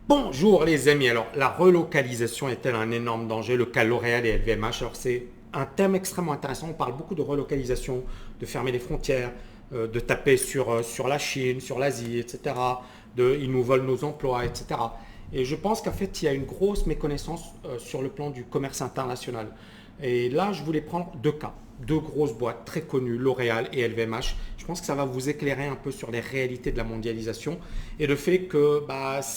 Bonjour les amis, alors la relocalisation est-elle un énorme danger? Le cas L'Oréal et LVMH, alors c'est un thème extrêmement intéressant, on parle beaucoup de relocalisation, de fermer les frontières, de taper sur la Chine, sur l'Asie, etc. Ils nous volent nos emplois, etc. Et je pense qu'en fait il y a une grosse méconnaissance sur le plan du commerce international. Et là je voulais prendre deux cas, deux grosses boîtes très connues, L'Oréal et LVMH. Je pense que ça va vous éclairer un peu sur les réalités de la mondialisation et le fait que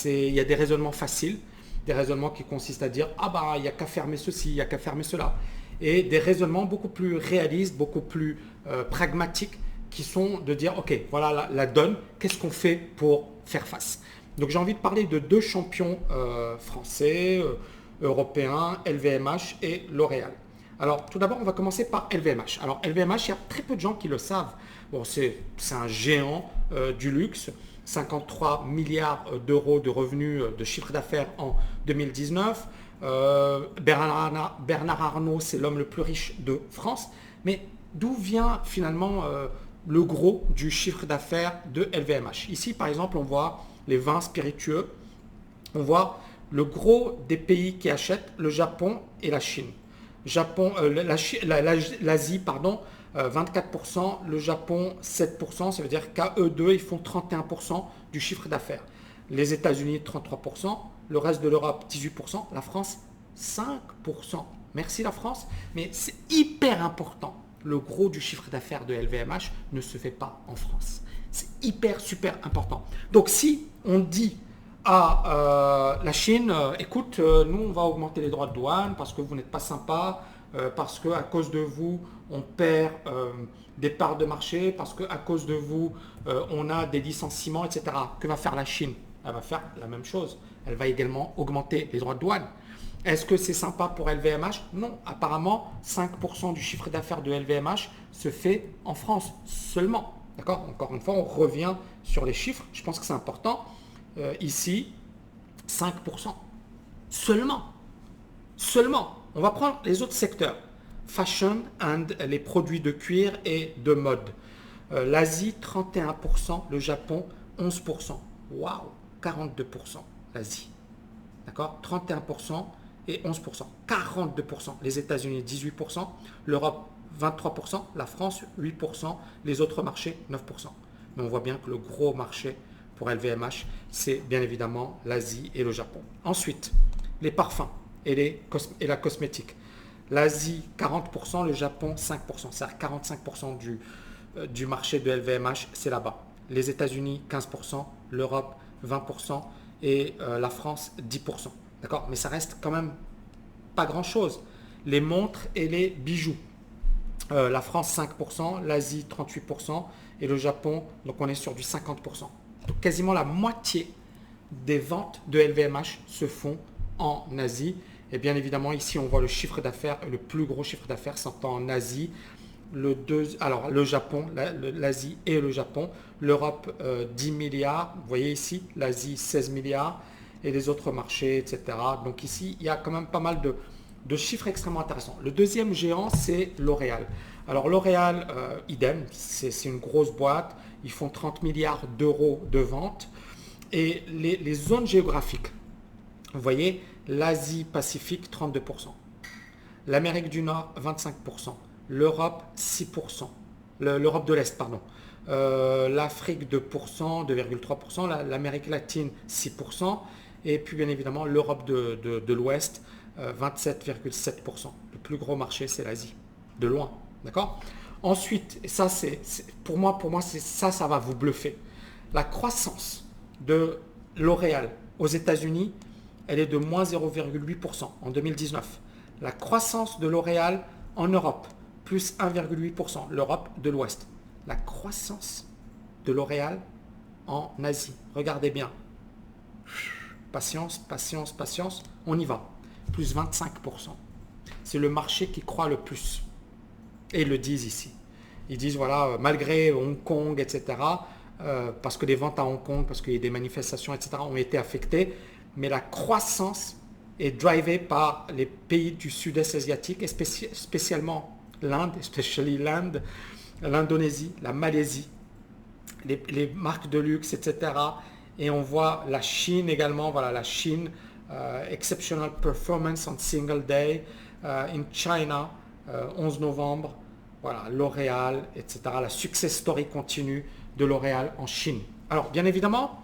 il y a des raisonnements faciles, des raisonnements qui consistent à dire ah bah il n'y a qu'à fermer ceci, il n'y a qu'à fermer cela, et des raisonnements beaucoup plus réalistes, beaucoup plus pragmatiques, qui sont de dire ok voilà la donne, qu'est-ce qu'on fait pour faire face. Donc j'ai envie de parler de deux champions français, européens, LVMH et L'Oréal. Alors, tout d'abord, on va commencer par LVMH. Alors, LVMH, il y a très peu de gens qui le savent. Bon, c'est un géant du luxe. 53 milliards d'euros de revenus de chiffre d'affaires en 2019. Bernard Arnault, c'est l'homme le plus riche de France. Mais d'où vient finalement le gros du chiffre d'affaires de LVMH? Ici, par exemple, on voit les vins spiritueux. On voit le gros des pays qui achètent, le Japon et la Chine. Japon, l'Asie, pardon, 24%, le Japon 7%, ça veut dire qu'à eux deux, ils font 31% du chiffre d'affaires. Les États-Unis 33%, le reste de l'Europe 18%, la France 5%. Merci la France, mais c'est hyper important. Le gros du chiffre d'affaires de LVMH ne se fait pas en France. C'est hyper, super important. Donc si on dit à la Chine, écoute, nous on va augmenter les droits de douane parce que vous n'êtes pas sympa, parce qu'à cause de vous on perd des parts de marché, parce qu'à cause de vous on a des licenciements, etc. Que va faire la Chine? Elle va faire la même chose. Elle va également augmenter les droits de douane. Est-ce que c'est sympa pour LVMH? Non. Apparemment, 5% du chiffre d'affaires de LVMH se fait en France seulement. D'accord? Encore une fois, on revient sur les chiffres. Je pense que c'est important. Ici, 5%. Seulement. Seulement. On va prendre les autres secteurs. Fashion and les produits de cuir et de mode. L'Asie, 31%. Le Japon, 11%. Waouh, 42%. L'Asie. D'accord? 31% et 11%. 42%. Les États-Unis, 18%. L'Europe, 23%. La France, 8%. Les autres marchés, 9%. Mais on voit bien que le gros marché pour LVMH, c'est bien évidemment l'Asie et le Japon. Ensuite, les parfums et la cosmétique. L'Asie, 40%, le Japon, 5%. C'est-à-dire 45% du marché de LVMH, c'est là-bas. Les États-Unis, 15%, l'Europe, 20% et la France, 10%. D'accord? Mais ça reste quand même pas grand-chose. Les montres et les bijoux. La France, 5%, l'Asie, 38% et le Japon, donc on est sur du 50%. Donc quasiment la moitié des ventes de LVMH se font en Asie. Et bien évidemment, ici, on voit le chiffre d'affaires, le plus gros chiffre d'affaires sont en Asie. Alors, le Japon, l'Asie et le Japon. L'Europe, 10 milliards. Vous voyez ici, l'Asie, 16 milliards. Et les autres marchés, etc. Donc ici, il y a quand même pas mal de chiffres extrêmement intéressants. Le deuxième géant, c'est L'Oréal. Alors L'Oréal, idem, c'est une grosse boîte. Ils font 30 milliards d'euros de ventes. Et les zones géographiques, vous voyez, l'Asie-Pacifique, 32%. L'Amérique du Nord, 25%. L'Europe, 6%. L'Europe de l'Est, pardon. L'Afrique, 2%, 2,3%. L'Amérique latine, 6%. Et puis, bien évidemment, l'Europe de l'Ouest, 27,7%. Le plus gros marché, c'est l'Asie. De loin. D'accord? Ensuite, et ça, pour moi, ça va vous bluffer. La croissance de L'Oréal aux États-Unis, elle est de moins 0,8% en 2019. La croissance de L'Oréal en Europe, plus 1,8%, l'Europe de l'Ouest. La croissance de L'Oréal en Asie, regardez bien. Patience, patience, patience, on y va. Plus 25%. C'est le marché qui croît le plus. Et ils le disent ici. Ils disent, voilà, malgré Hong Kong, etc., parce que les ventes à Hong Kong, parce qu'il y a des manifestations, etc., ont été affectées, mais la croissance est drivée par les pays du sud-est asiatique, et spécialement l'Inde, l'Indonésie, la Malaisie, les marques de luxe, etc., Et on voit la Chine également, voilà la Chine, exceptional performance on single day in China, 11 novembre, voilà L'Oréal, etc. La success story continue de L'Oréal en Chine. Alors bien évidemment,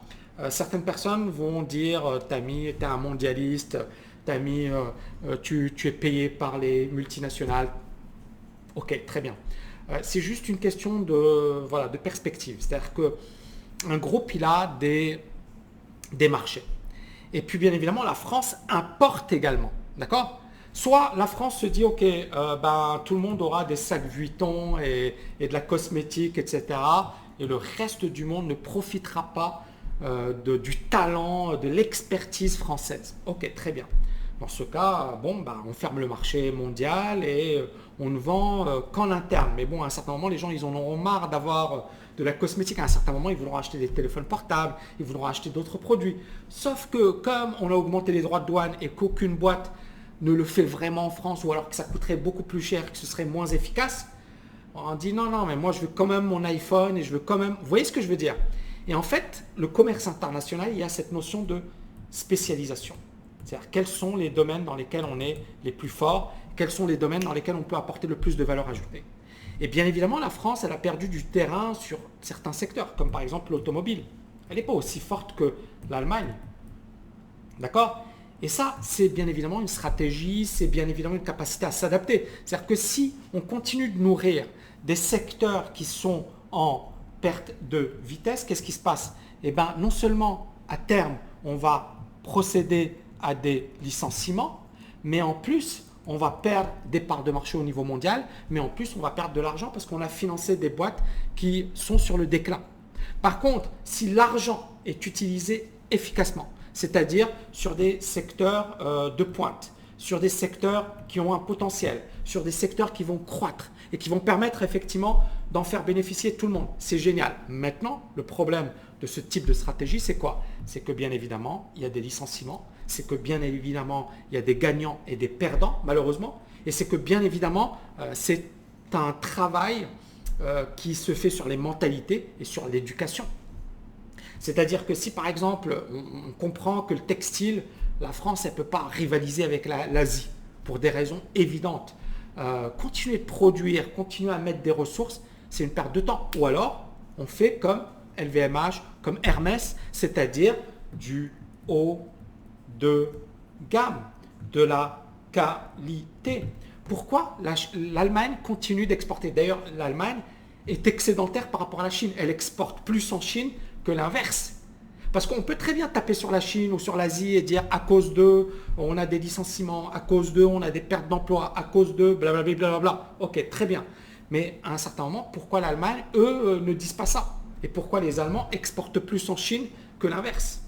certaines personnes vont dire, Tammy, tu es un mondialiste, Tammy, tu es payé par les multinationales. Ok, très bien. C'est juste une question de perspective. C'est-à-dire qu'un groupe, il a des marchés. Et puis, bien évidemment, la France importe également. D'accord? Soit la France se dit, ok, tout le monde aura des sacs Vuitton et de la cosmétique, etc. Et le reste du monde ne profitera pas du talent, de l'expertise française. Ok, très bien. Dans ce cas, on ferme le marché mondial et on ne vend qu'en interne. Mais bon, à un certain moment, les gens, ils en auront marre d'avoir de la cosmétique. À un certain moment, ils voudront acheter des téléphones portables, ils voudront acheter d'autres produits. Sauf que comme on a augmenté les droits de douane et qu'aucune boîte ne le fait vraiment en France, ou alors que ça coûterait beaucoup plus cher, que ce serait moins efficace, on dit non, mais moi je veux quand même mon iPhone et je veux quand même... Vous voyez ce que je veux dire? Et en fait, le commerce international, il y a cette notion de spécialisation. C'est-à-dire quels sont les domaines dans lesquels on est les plus forts, quels sont les domaines dans lesquels on peut apporter le plus de valeur ajoutée. Et bien évidemment, la France, elle a perdu du terrain sur certains secteurs, comme par exemple l'automobile. Elle n'est pas aussi forte que l'Allemagne. D'accord? Et ça, c'est bien évidemment une stratégie, c'est bien évidemment une capacité à s'adapter. C'est-à-dire que si on continue de nourrir des secteurs qui sont en perte de vitesse, qu'est-ce qui se passe? Eh bien, non seulement à terme, on va procéder à des licenciements, mais en plus, on va perdre des parts de marché au niveau mondial, mais en plus, on va perdre de l'argent parce qu'on a financé des boîtes qui sont sur le déclin. Par contre, si l'argent est utilisé efficacement, c'est-à-dire sur des secteurs de pointe, sur des secteurs qui ont un potentiel, sur des secteurs qui vont croître et qui vont permettre effectivement d'en faire bénéficier tout le monde. C'est génial. Maintenant, le problème de ce type de stratégie, c'est quoi? C'est que bien évidemment, il y a des licenciements, c'est que bien évidemment, il y a des gagnants et des perdants, malheureusement, et c'est que bien évidemment, c'est un travail qui se fait sur les mentalités et sur l'éducation. C'est-à-dire que si par exemple, on comprend que le textile, la France, elle ne peut pas rivaliser avec l'Asie pour des raisons évidentes. Continuer de produire, continuer à mettre des ressources, c'est une perte de temps. Ou alors, on fait comme LVMH, comme Hermès, c'est-à-dire du haut de gamme, de la qualité. Pourquoi l'Allemagne continue d'exporter? D'ailleurs, l'Allemagne est excédentaire par rapport à la Chine. Elle exporte plus en Chine que l'inverse. Parce qu'on peut très bien taper sur la Chine ou sur l'Asie et dire à cause d'eux, on a des licenciements, à cause d'eux, on a des pertes d'emploi, à cause d'eux, blablabla, blablabla. Ok, très bien. Mais à un certain moment, pourquoi l'Allemagne, eux, ne disent pas ça? Et pourquoi les Allemands exportent plus en Chine que l'inverse?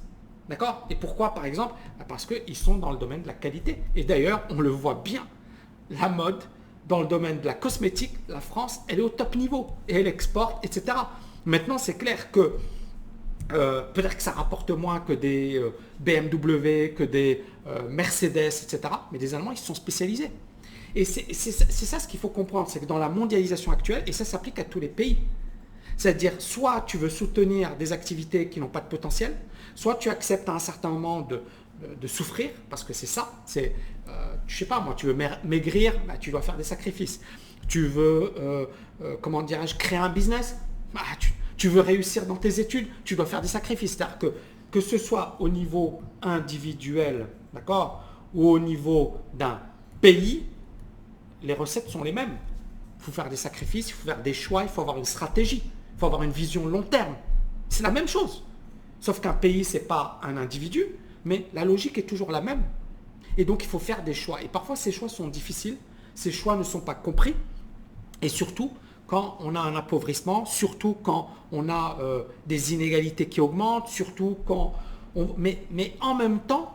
D'accord? Et pourquoi, par exemple? Parce qu'ils sont dans le domaine de la qualité. Et d'ailleurs, on le voit bien, la mode, dans le domaine de la cosmétique, la France, elle est au top niveau. Et elle exporte, etc. Maintenant, c'est clair que peut-être que ça rapporte moins que des BMW, que des Mercedes, etc. Mais les Allemands, ils se sont spécialisés. Et c'est ça ce qu'il faut comprendre, c'est que dans la mondialisation actuelle, et ça s'applique à tous les pays, c'est-à-dire soit tu veux soutenir des activités qui n'ont pas de potentiel, soit tu acceptes à un certain moment de souffrir, parce que c'est ça, c'est, je sais pas moi, tu veux maigrir, tu dois faire des sacrifices. Tu veux, comment dirais-je, créer un business, tu veux réussir dans tes études, tu dois faire des sacrifices. C'est-à-dire que ce soit au niveau individuel, d'accord, ou au niveau d'un pays, les recettes sont les mêmes. Il faut faire des sacrifices, il faut faire des choix, il faut avoir une stratégie, il faut avoir une vision long terme. C'est la même chose. Sauf qu'un pays, ce n'est pas un individu, mais la logique est toujours la même. Et donc, il faut faire des choix. Et parfois, ces choix sont difficiles, ces choix ne sont pas compris. Et surtout, quand on a un appauvrissement, surtout quand on a des inégalités qui augmentent, surtout quand on... Mais en même temps,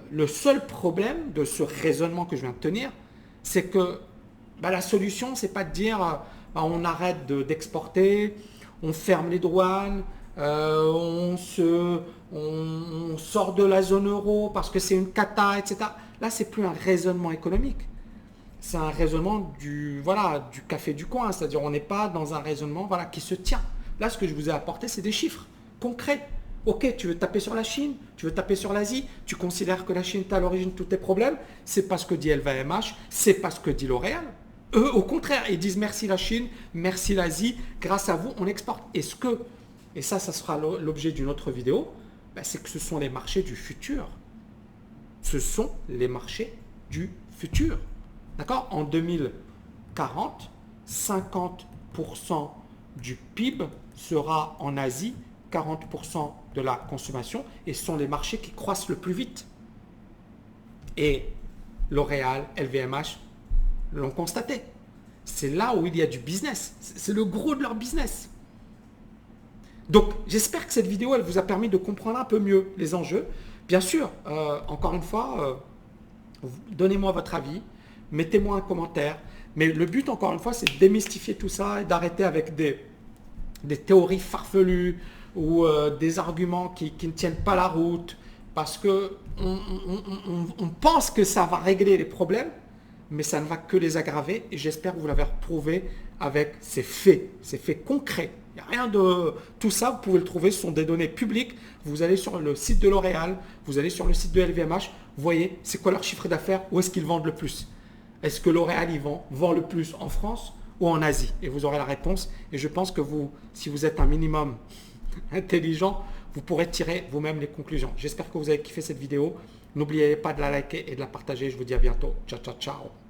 le seul problème de ce raisonnement que je viens de tenir, c'est que la solution, c'est pas de dire on arrête d'exporter, on ferme les douanes, on sort de la zone euro parce que c'est une cata, etc. Là, c'est plus un raisonnement économique. C'est un raisonnement du café du coin, c'est-à-dire on n'est pas dans un raisonnement qui se tient. Là, ce que je vous ai apporté, c'est des chiffres concrets. Ok, tu veux taper sur la Chine, tu veux taper sur l'Asie, tu considères que la Chine est à l'origine de tous tes problèmes, c'est pas ce que dit LVMH, c'est pas ce que dit L'Oréal. Eux, au contraire, ils disent merci la Chine, merci l'Asie, grâce à vous, on exporte. Est-ce que, et ça sera l'objet d'une autre vidéo, ben, c'est que ce sont les marchés du futur. Ce sont les marchés du futur. D'accord? En 2040, 50% du PIB sera en Asie, 40% de la consommation, et ce sont les marchés qui croissent le plus vite. Et L'Oréal, LVMH l'ont constaté. C'est là où il y a du business. C'est le gros de leur business. Donc, j'espère que cette vidéo, elle vous a permis de comprendre un peu mieux les enjeux. Bien sûr, encore une fois, donnez-moi votre avis, mettez-moi un commentaire. Mais le but, encore une fois, c'est de démystifier tout ça et d'arrêter avec des théories farfelues ou des arguments qui ne tiennent pas la route parce qu'on pense que ça va régler les problèmes, mais ça ne va que les aggraver et j'espère que vous l'avez reprouvé avec ces faits concrets. Il n'y a rien de... Tout ça, vous pouvez le trouver, ce sont des données publiques. Vous allez sur le site de L'Oréal, vous allez sur le site de LVMH, vous voyez c'est quoi leur chiffre d'affaires, où est-ce qu'ils vendent le plus. Est-ce que L'Oréal vend le plus en France ou en Asie? Et vous aurez la réponse. Et je pense que vous, si vous êtes un minimum intelligent, vous pourrez tirer vous-même les conclusions. J'espère que vous avez kiffé cette vidéo. N'oubliez pas de la liker et de la partager. Je vous dis à bientôt. Ciao, ciao, ciao.